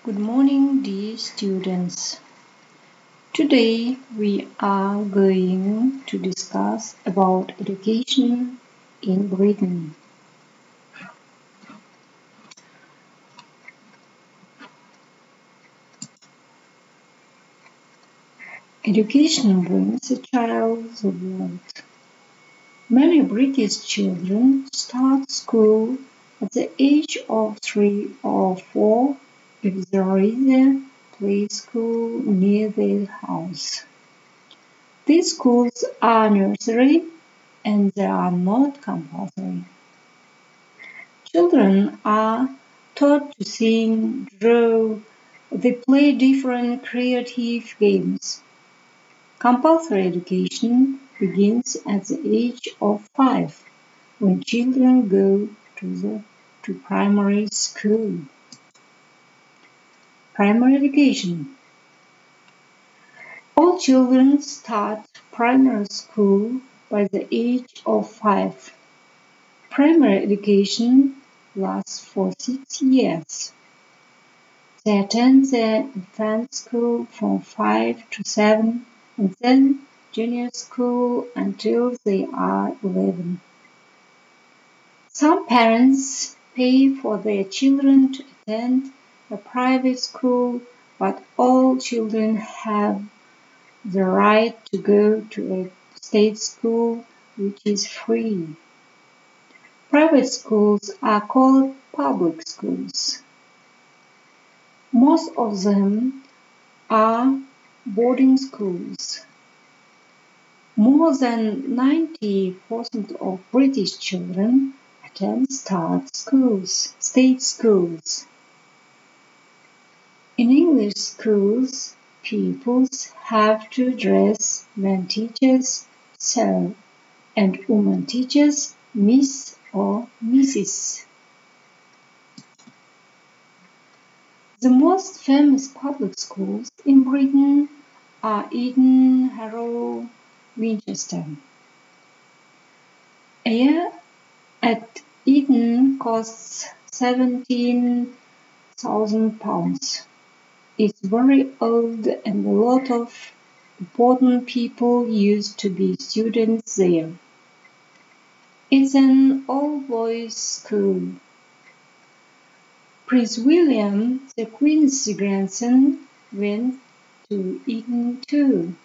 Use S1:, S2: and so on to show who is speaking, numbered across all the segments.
S1: Good morning, dear students. Today we are going to discuss about education in Britain. Education brings a child the world. Many British children start school at the age of 3 or 4 if there is a play school near their house. These schools are nursery and they are not compulsory. Children are taught to sing, draw, they play different creative games. Compulsory education begins at the age of 5, when children go to primary school. Primary education. All children start primary school by the age of 5. Primary education lasts for 6 years. They attend the infant school from 5 to 7 and then junior school until they are 11. Some parents pay for their children to attend a private school, but all children have the right to go to a state school which is free. Private schools are called public schools. Most of them are boarding schools. More than 90% of British children attend state schools. In English schools, pupils have to dress men teachers sir and women teachers Miss or Mrs. The most famous public schools in Britain are Eton, Harrow, Winchester. A year at Eton costs £17,000. It's very old and a lot of important people used to be students there. It's an all-boys school. Prince William, the Queen's grandson, went to Eton too.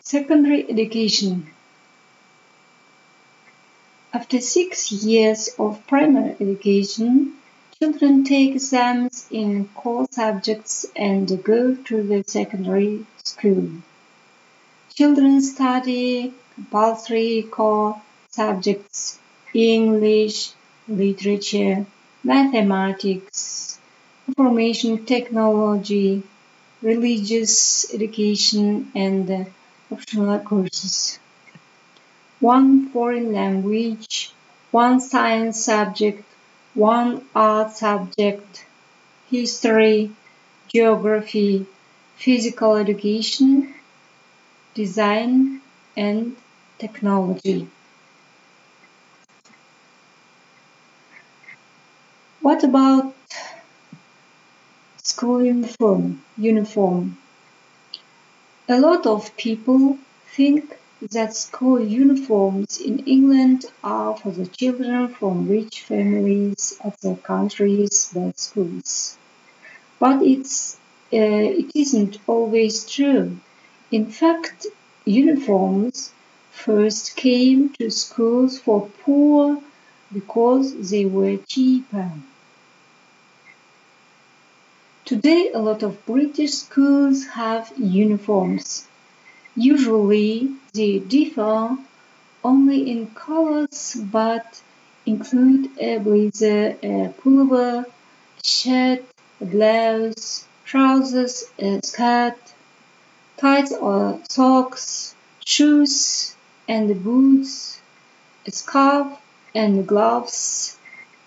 S1: Secondary education. After 6 years of primary education, children take exams in core subjects and go to the secondary school. Children study compulsory core subjects: English, literature, mathematics, information technology, religious education, and optional courses. One foreign language, one science subject, one art subject, history, geography, physical education, design, and technology. What about school uniform? A lot of people think that school uniforms in England are for the children from rich families at the country's best schools. But it isn't always true. In fact, uniforms first came to schools for poor because they were cheaper. Today, a lot of British schools have uniforms. Usually, they differ only in colors but include a blazer, a pullover, a shirt, a blouse, trousers, a skirt, tights or socks, shoes and boots, a scarf and gloves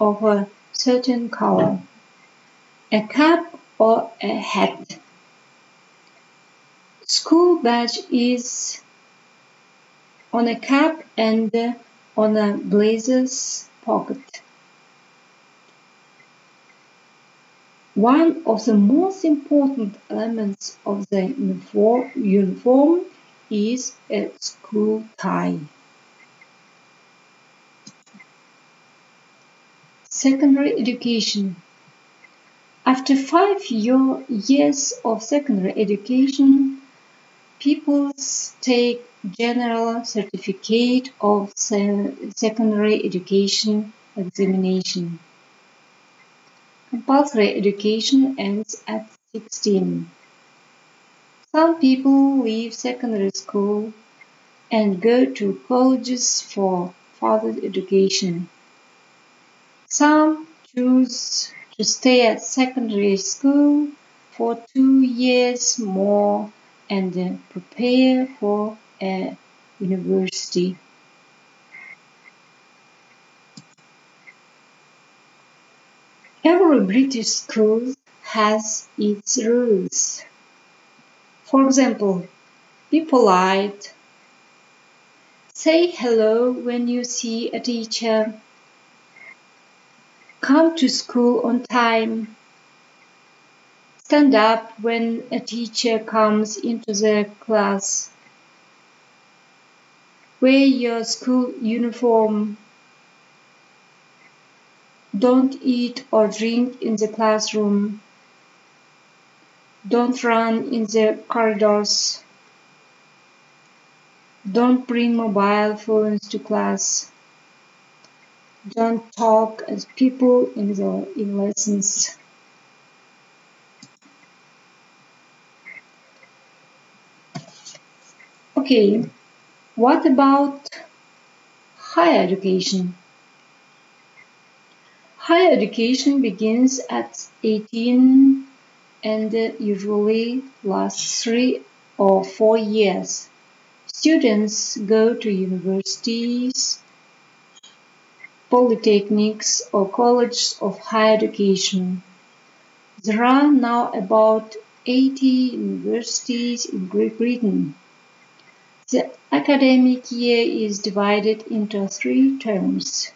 S1: of a certain color, a cap or a hat. School badge is on a cap and on a blazer's pocket. One of the most important elements of the uniform is a school tie. Secondary education. After 5 years of secondary education, pupils take general certificate of secondary education examination. Compulsory education ends at 16. Some people leave secondary school and go to colleges for further education. Some choose to stay at secondary school for 2 years more and prepare for a university. Every British school has its rules. For example, be polite. Say hello when you see a teacher. Come to school on time. Stand up when a teacher comes into the class. Wear your school uniform. Don't eat or drink in the classroom. Don't run in the corridors. Don't bring mobile phones to class. Don't talk as people in lessons. Okay, what about higher education? Higher education begins at 18 and usually lasts 3 or 4 years. Students go to universities, polytechnics, or colleges of higher education. There are now about 80 universities in Great Britain. The academic year is divided into 3 terms.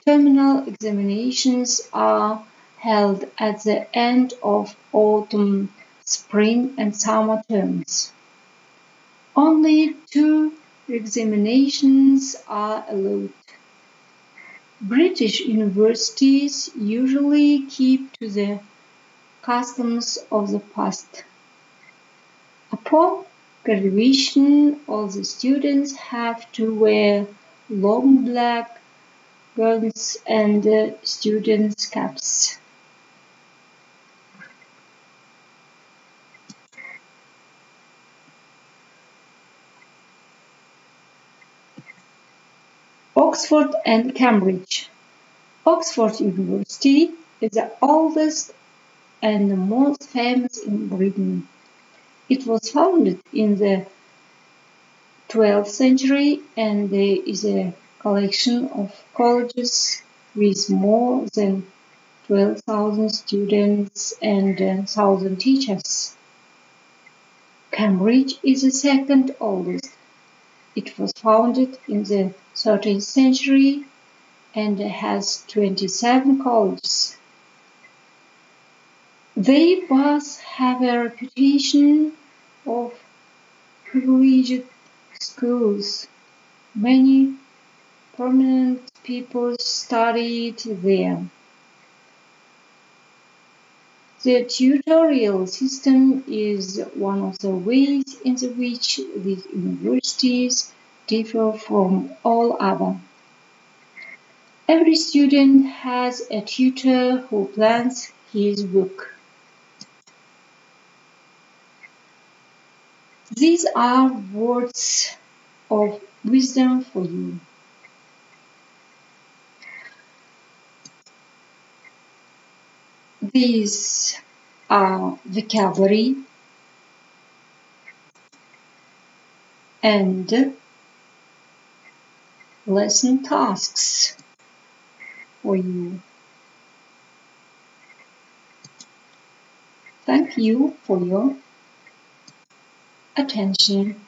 S1: Terminal examinations are held at the end of autumn, spring, and summer terms. Only 2 examinations are allowed. British universities usually keep to the customs of the past. Upon graduation, all the students have to wear long black gowns and students' caps. Oxford and Cambridge. Oxford University is the oldest and the most famous in Britain. It was founded in the 12th century and there is a collection of colleges with more than 12,000 students and 1,000 teachers. Cambridge is the second oldest. It was founded in the 13th century and has 27 colleges. They both have a reputation of privileged schools. Many prominent people studied there. The tutorial system is one of the ways in which these universities differ from all other. Every student has a tutor who plans his book. These are words of wisdom for you. These are vocabulary and lesson tasks for you. Thank you for your attention.